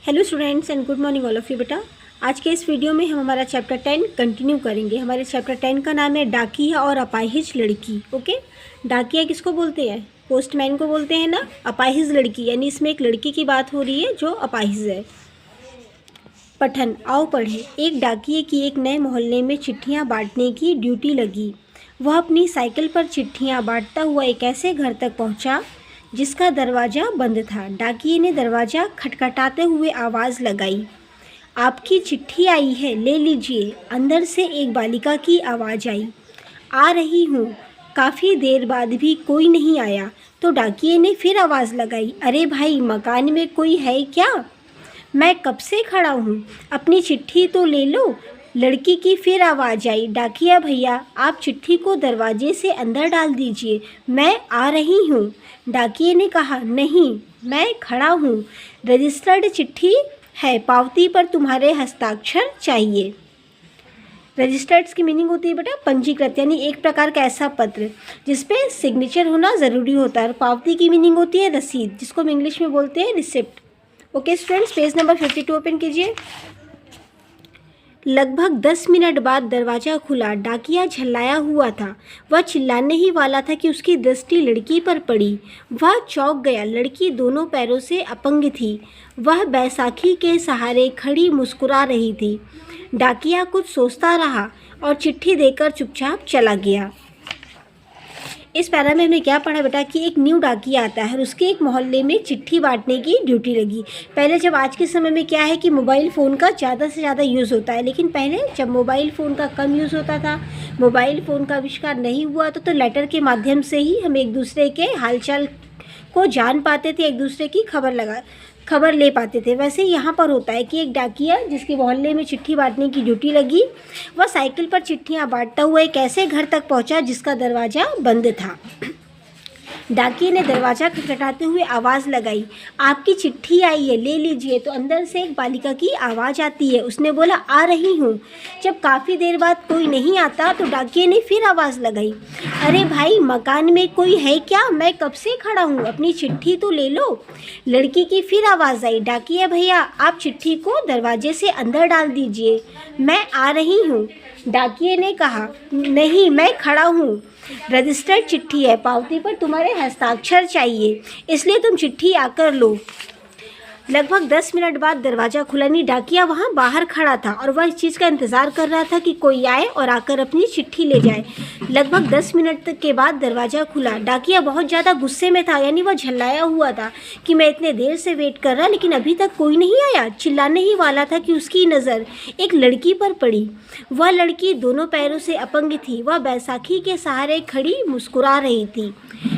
Hello students and good morning all of you बेटा। आज के इस वीडियो में हम हमारा चैप्टर 10 कंटिन्यू करेंगे। हमारे चैप्टर 10 का नाम है डाकिया और अपाहिज लड़की। ओके, डाकिया किसको बोलते हैं? पोस्टमैन को बोलते हैं ना। अपाहिज लड़की यानी इसमें एक लड़की की बात हो रही है जो अपाहिज है। पठन, आओ पढ़े। एक डाकिये की एक नए मोहल्ले में चिट्ठियाँ बांटने की ड्यूटी लगी। वह अपनी साइकिल पर चिट्ठियाँ बांटता हुआ एक ऐसे घर तक पहुँचा जिसका दरवाज़ा बंद था। डाकिये ने दरवाज़ा खटखटाते हुए आवाज़ लगाई, आपकी चिट्ठी आई है, ले लीजिए। अंदर से एक बालिका की आवाज़ आई, आ रही हूँ। काफ़ी देर बाद भी कोई नहीं आया तो डाकिये ने फिर आवाज़ लगाई, अरे भाई, मकान में कोई है क्या? मैं कब से खड़ा हूँ, अपनी चिट्ठी तो ले लो। लड़की की फिर आवाज़ आई, डाकिया भैया, आप चिट्ठी को दरवाजे से अंदर डाल दीजिए, मैं आ रही हूँ। डाकिये ने कहा, नहीं, मैं खड़ा हूँ। रजिस्टर्ड चिट्ठी है, पावती पर तुम्हारे हस्ताक्षर चाहिए। रजिस्टर्ड की मीनिंग होती है बेटा पंजीकृत, यानी एक प्रकार का ऐसा पत्र जिसपे सिग्नेचर होना ज़रूरी होता है। और पावती की मीनिंग होती है रसीद, जिसको हम इंग्लिश में बोलते हैं receipt. Okay students, page number 52 open कीजिए। लगभग 10 मिनट बाद दरवाज़ा खुला। डाकिया झल्लाया हुआ था। वह चिल्लाने ही वाला था कि उसकी दृष्टि लड़की पर पड़ी। वह चौंक गया। लड़की दोनों पैरों से अपंग थी। वह बैसाखी के सहारे खड़ी मुस्कुरा रही थी। डाकिया कुछ सोचता रहा और चिट्ठी देकर चुपचाप चला गया। इस पैरा में हमने क्या पढ़ा बेटा कि एक न्यू डाकिया आता है और उसके एक मोहल्ले में चिट्ठी बांटने की ड्यूटी लगी। पहले जब आज के समय में क्या है कि मोबाइल फ़ोन का ज़्यादा से ज़्यादा यूज़ होता है, लेकिन पहले जब मोबाइल फ़ोन का कम यूज़ होता था, मोबाइल फ़ोन का आविष्कार नहीं हुआ तो लेटर के माध्यम से ही हम एक दूसरे के हालचाल को जान पाते थे, एक दूसरे की खबर ले पाते थे। वैसे यहाँ पर होता है कि एक डाकिया जिसके मोहल्ले में चिट्ठी बांटने की ड्यूटी लगी, वह साइकिल पर चिट्ठियाँ बांटता हुआ एक ऐसे घर तक पहुँचा जिसका दरवाज़ा बंद था। डाकिये ने दरवाज़ा खटखटाते हुए आवाज़ लगाई, आपकी चिट्ठी आई है, ले लीजिए। तो अंदर से एक बालिका की आवाज़ आती है। उसने बोला, आ रही हूँ। जब काफ़ी देर बाद कोई नहीं आता तो डाकिये ने फिर आवाज़ लगाई, अरे भाई, मकान में कोई है क्या? मैं कब से खड़ा हूँ, अपनी चिट्ठी तो ले लो। लड़की की फिर आवाज़ आई, डाकिया भैया, आप चिट्ठी को दरवाजे से अंदर डाल दीजिए, मैं आ रही हूँ। डाकिये ने कहा, नहीं, मैं खड़ा हूँ। रजिस्टर्ड चिट्ठी है, पावती पर तुम्हारे हस्ताक्षर चाहिए, इसलिए तुम चिट्ठी आकर लो। लगभग 10 मिनट बाद दरवाज़ा खुला। नहीं, डाकिया वहाँ बाहर खड़ा था और वह इस चीज़ का इंतज़ार कर रहा था कि कोई आए और आकर अपनी चिट्ठी ले जाए। लगभग 10 मिनट तक के बाद दरवाज़ा खुला। डाकिया बहुत ज़्यादा गुस्से में था, यानी वह झल्लाया हुआ था कि मैं इतने देर से वेट कर रहा लेकिन अभी तक कोई नहीं आया। चिल्लाने ही वाला था कि उसकी नज़र एक लड़की पर पड़ी। वह लड़की दोनों पैरों से अपंग थी। वह बैसाखी के सहारे खड़ी मुस्कुरा रही थी।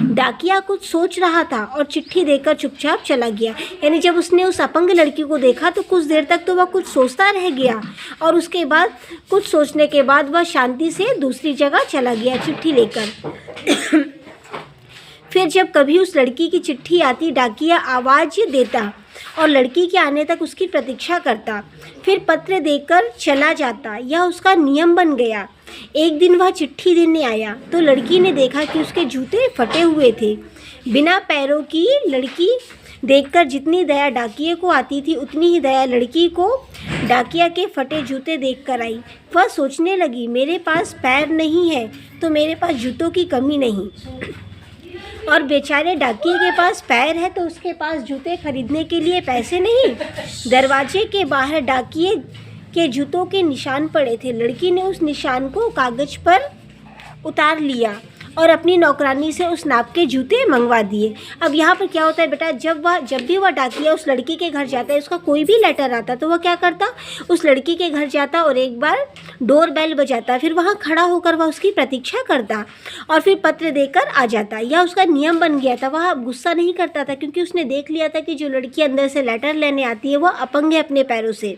डाकिया कुछ सोच रहा था और चिट्ठी देकर चुपचाप चला गया। यानी जब उसने उस अपंग लड़की को देखा तो कुछ देर तक तो वह कुछ सोचता रह गया और उसके बाद कुछ सोचने के बाद वह शांति से दूसरी जगह चला गया चिट्ठी लेकर। फिर जब कभी उस लड़की की चिट्ठी आती, डाकिया आवाज़ देता और लड़की के आने तक उसकी प्रतीक्षा करता, फिर पत्र देकर चला जाता। यह उसका नियम बन गया। एक दिन वह चिट्ठी देने आया तो लड़की ने देखा कि उसके जूते फटे हुए थे। बिना पैरों की लड़की देखकर जितनी दया डाकिये को आती थी, उतनी ही दया लड़की को डाकिया के फटे जूते देखकर आई। वह सोचने लगी, मेरे पास पैर नहीं है तो मेरे पास जूतों की कमी नहीं, और बेचारे डाकिये के पास पैर है तो उसके पास जूते खरीदने के लिए पैसे नहीं। दरवाजे के बाहर डाकिये के जूतों के निशान पड़े थे। लड़की ने उस निशान को कागज पर उतार लिया और अपनी नौकरानी से उस नाप के जूते मंगवा दिए। अब यहाँ पर क्या होता है बेटा, जब भी वह डाकिया उस लड़की के घर जाता है, उसका कोई भी लेटर आता तो वह क्या करता, उस लड़की के घर जाता और एक बार डोर बेल बजाता, फिर वहाँ खड़ा होकर वह उसकी प्रतीक्षा करता और फिर पत्र देकर आ जाता। यह उसका नियम बन गया था। वह गुस्सा नहीं करता था क्योंकि उसने देख लिया था कि जो लड़की अंदर से लेटर लेने आती है वह अपंग है अपने पैरों से।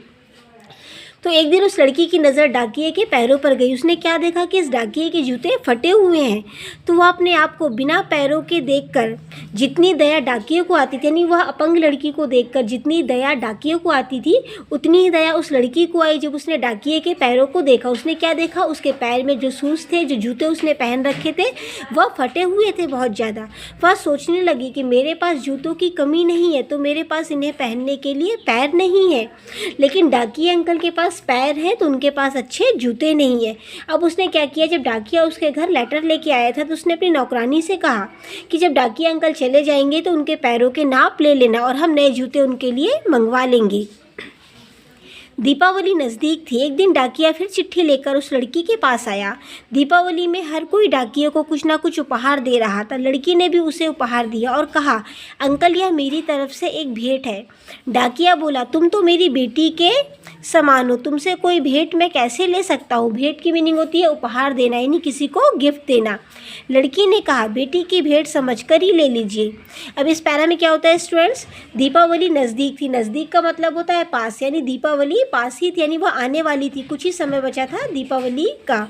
तो एक दिन उस लड़की की नज़र डाकिये के पैरों पर गई। उसने क्या देखा कि इस डाकिये के जूते फटे हुए हैं। तो वह अपने आप को बिना पैरों के देखकर जितनी दया डाकिये को आती थी, यानी वह अपंग लड़की को देखकर जितनी दया डाकिये को आती थी उतनी ही दया उस लड़की को आई। जब उसने डाकिये के पैरों को देखा, उसने क्या देखा, उसके पैर में जो शूज़ थे, जो जूते उसने पहन रखे थे, वह फटे हुए थे बहुत ज़्यादा। वह सोचने लगी कि मेरे पास जूतों की कमी नहीं है, तो मेरे पास इन्हें पहनने के लिए पैर नहीं है, लेकिन डाकिया अंकल के पास पैर है तो उनके पास अच्छे जूते नहीं है। अब उसने क्या किया, जब डाकिया उसके घर लेटर लेके आया था तो उसने अपनी नौकरानी से कहा कि जब डाकिया अंकल चले जाएंगे तो उनके पैरों के नाप ले लेना और हम नए जूते उनके लिए मंगवा लेंगे। दीपावली नज़दीक थी। एक दिन डाकिया फिर चिट्ठी लेकर उस लड़की के पास आया। दीपावली में हर कोई डाकिये को कुछ ना कुछ उपहार दे रहा था। लड़की ने भी उसे उपहार दिया और कहा, अंकल यह मेरी तरफ से एक भेंट है। डाकिया बोला, तुम तो मेरी बेटी के समान हो, तुमसे कोई भेंट मैं कैसे ले सकता हूँ। भेंट की मीनिंग होती है उपहार देना, यानी किसी को गिफ्ट देना। लड़की ने कहा, बेटी की भेंट समझकर ही ले लीजिए। अब इस पैरा में क्या होता है स्टूडेंट्स, दीपावली नज़दीक थी। नज़दीक का मतलब होता है पास, यानी दीपावली पास ही थी, यानी वो आने वाली थी, कुछ ही समय बचा था दीपावली का।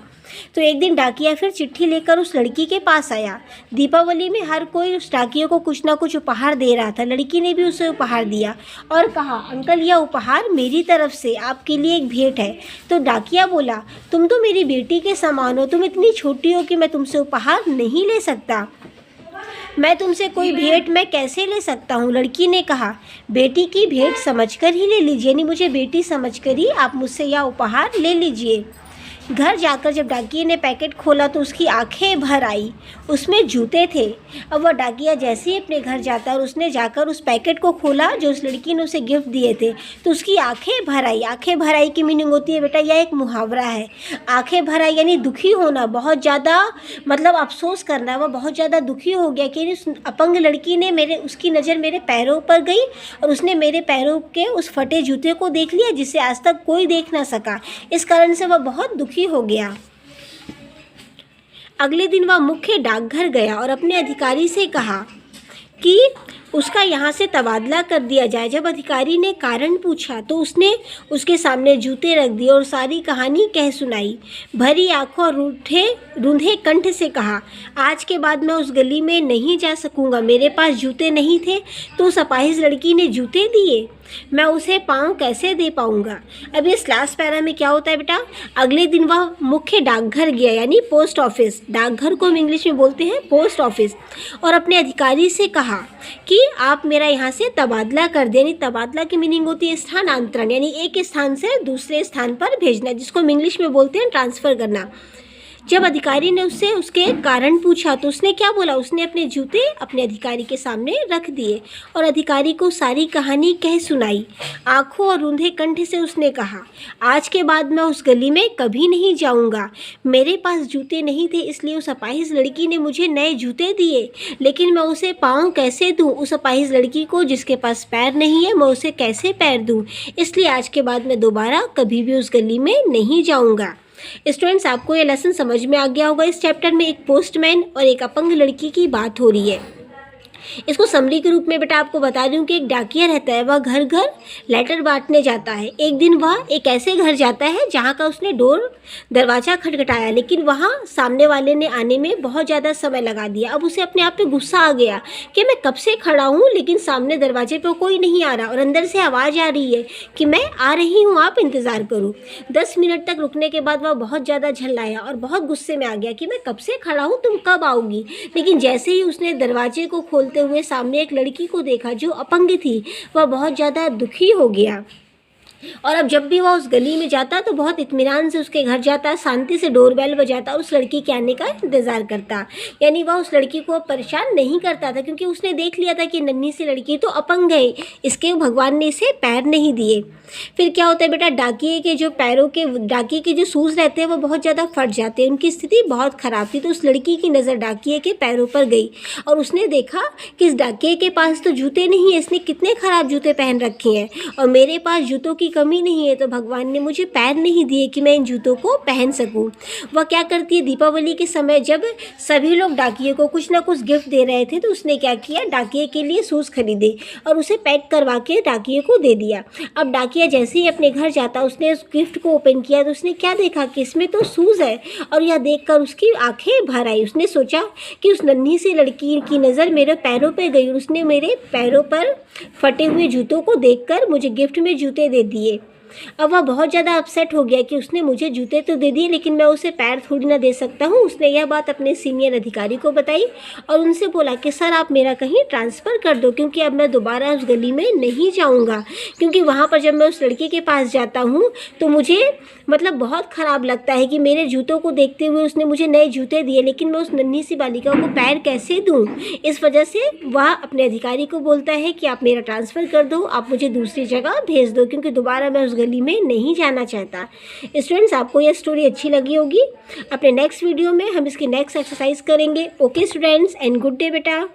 तो एक दिन डाकिया फिर चिट्ठी लेकर उस लड़की के पास आया। दीपावली में हर कोई उस डाकिये को कुछ ना कुछ उपहार दे रहा था। लड़की ने भी उसे उपहार दिया और कहा, अंकल यह उपहार मेरी तरफ से आपके लिए एक भेंट है। तो डाकिया बोला, तुम तो मेरी बेटी के समान हो, तुम इतनी छोटी हो कि मैं तुमसे उपहार नहीं ले सकता। मैं तुमसे कोई भेंट मैं कैसे ले सकता हूँ। लड़की ने कहा, बेटी की भेंट समझकर ही ले लीजिए, यानी मुझे बेटी समझकर ही आप मुझसे यह उपहार ले लीजिए। घर जाकर जब डाकिये ने पैकेट खोला तो उसकी आंखें भर आई, उसमें जूते थे। अब वह डाकिया जैसे ही अपने घर जाता और उसने जाकर उस पैकेट को खोला जो उस लड़की ने उसे गिफ्ट दिए थे, तो उसकी आंखें भर आई। आंखें भर आई की मीनिंग होती है बेटा, यह एक मुहावरा है। आंखें भर आई यानी दुखी होना, बहुत ज़्यादा मतलब अफसोस करना। वह बहुत ज़्यादा दुखी हो गया कि उस अपंग लड़की ने उसकी नज़र मेरे पैरों पर गई और उसने मेरे पैरों के उस फटे जूते को देख लिया जिसे आज तक कोई देख ना सका। इस कारण से वह बहुत दुखी हो गया। अगले दिन वह मुख्य डाकघर गया और अपने अधिकारी से कहा कि उसका यहाँ से तबादला कर दिया जाए। जब अधिकारी ने कारण पूछा तो उसने उसके सामने जूते रख दिए और सारी कहानी कह सुनाई। भरी आंखों और रूंधे कंठ से कहा, आज के बाद मैं उस गली में नहीं जा सकूंगा। मेरे पास जूते नहीं थे तो उस अपाहिज लड़की ने जूते दिए, मैं उसे पाँव कैसे दे पाऊंगा। अब इस लास्ट पैरा में क्या होता है बेटा, अगले दिन वह मुख्य डाकघर गया, यानी पोस्ट ऑफिस। डाकघर को हम इंग्लिश में बोलते हैं पोस्ट ऑफिस। और अपने अधिकारी से कहा कि आप मेरा यहाँ से तबादला कर दें। यानी तबादला की मीनिंग होती है स्थानांतरण, यानी एक स्थान से दूसरे स्थान पर भेजना, जिसको हम इंग्लिश में बोलते हैं ट्रांसफ़र करना। जब अधिकारी ने उससे उसके कारण पूछा तो उसने क्या बोला, उसने अपने जूते अपने अधिकारी के सामने रख दिए और अधिकारी को सारी कहानी कह सुनाई। आंखों और रूंधे कंठ से उसने कहा, आज के बाद मैं उस गली में कभी नहीं जाऊंगा। मेरे पास जूते नहीं थे इसलिए उस अपाहिज लड़की ने मुझे नए जूते दिए, लेकिन मैं उसे पाँव कैसे दूँ। उस अपाहिज लड़की को जिसके पास पैर नहीं है, मैं उसे कैसे पैर दूँ। इसलिए आज के बाद मैं दोबारा कभी भी उस गली में नहीं जाऊँगा। स्टूडेंट्स, आपको ये लेसन समझ में आ गया होगा। इस चैप्टर में एक पोस्टमैन और एक अपंग लड़की की बात हो रही है। इसको समरी के रूप में बेटा आपको बता दूं कि एक डाकिया रहता है, वह घर घर लेटर बांटने जाता है। एक दिन वह एक ऐसे घर जाता है जहां का उसने दरवाज़ा खटखटाया, लेकिन वहां सामने वाले ने आने में बहुत ज़्यादा समय लगा दिया। अब उसे अपने आप पे गुस्सा आ गया कि मैं कब से खड़ा हूं लेकिन सामने दरवाजे पे कोई नहीं आ रहा और अंदर से आवाज़ आ रही है कि मैं आ रही हूँ, आप इंतज़ार करो। 10 मिनट तक रुकने के बाद वह बहुत ज़्यादा झल्लाया और बहुत गुस्से में आ गया कि मैं कब से खड़ा हूँ, तुम कब आओगी। लेकिन जैसे ही उसने दरवाजे को खोलते हुए सामने एक लड़की को देखा जो अपंग थी, वह बहुत ज़्यादा दुखी हो गया। और अब जब भी वह उस गली में जाता तो बहुत इत्मीनान से उसके घर जाता, शांति से डोरबेल बजाता, उस लड़की के आने का इंतज़ार करता। यानी वह उस लड़की को परेशान नहीं करता था, क्योंकि उसने देख लिया था कि नन्ही सी लड़की तो अपंग है, इसके भगवान ने इसे पैर नहीं दिए। फिर क्या होता है बेटा, डाकिये के जो शूज़ रहते हैं वो बहुत ज़्यादा फट जाते हैं, उनकी स्थिति बहुत ख़राब थी। तो उस लड़की की नज़र डाकिये के पैरों पर गई और उसने देखा कि इस डाकिये के पास तो जूते नहीं है, इसने कितने ख़राब जूते पहन रखे हैं और मेरे पास जूतों की की कमी नहीं है तो भगवान ने मुझे पैर नहीं दिए कि मैं इन जूतों को पहन सकूं। वह क्या करती है, दीपावली के समय जब सभी लोग डाकिये को कुछ ना कुछ गिफ्ट दे रहे थे तो उसने क्या किया, डाकिये के लिए शूज़ खरीदे और उसे पैक करवा के डाकिये को दे दिया। अब डाकिया जैसे ही अपने घर जाता उसने उस गिफ्ट को ओपन किया तो उसने क्या देखा कि इसमें तो शूज़ है, और यह देखकर उसकी आंखें भर आई। उसने सोचा कि उस नन्ही सी लड़की की नज़र मेरे पैरों पर गई और उसने मेरे पैरों पर फटे हुए जूतों को देखकर मुझे गिफ्ट में जूते दे दिए। अब वह बहुत ज़्यादा अपसेट हो गया कि उसने मुझे जूते तो दे दिए लेकिन मैं उसे पैर थोड़ी ना दे सकता हूँ। उसने यह बात अपने सीनियर अधिकारी को बताई और उनसे बोला कि सर आप मेरा कहीं ट्रांसफ़र कर दो, क्योंकि अब मैं दोबारा उस गली में नहीं जाऊँगा, क्योंकि वहाँ पर जब मैं उस लड़के के पास जाता हूँ तो मुझे मतलब बहुत ख़राब लगता है कि मेरे जूतों को देखते हुए उसने मुझे नए जूते दिए लेकिन मैं उस नन्ही सी बालिका को पैर कैसे दूँ। इस वजह से वह अपने अधिकारी को बोलता है कि आप मेरा ट्रांसफ़र कर दो, आप मुझे दूसरी जगह भेज दो, क्योंकि दोबारा मैं उस गली में नहीं जाना चाहता। स्टूडेंट्स, आपको यह स्टोरी अच्छी लगी होगी। अपने नेक्स्ट वीडियो में हम इसकी नेक्स्ट एक्सरसाइज करेंगे। Okay students, and good day बेटा।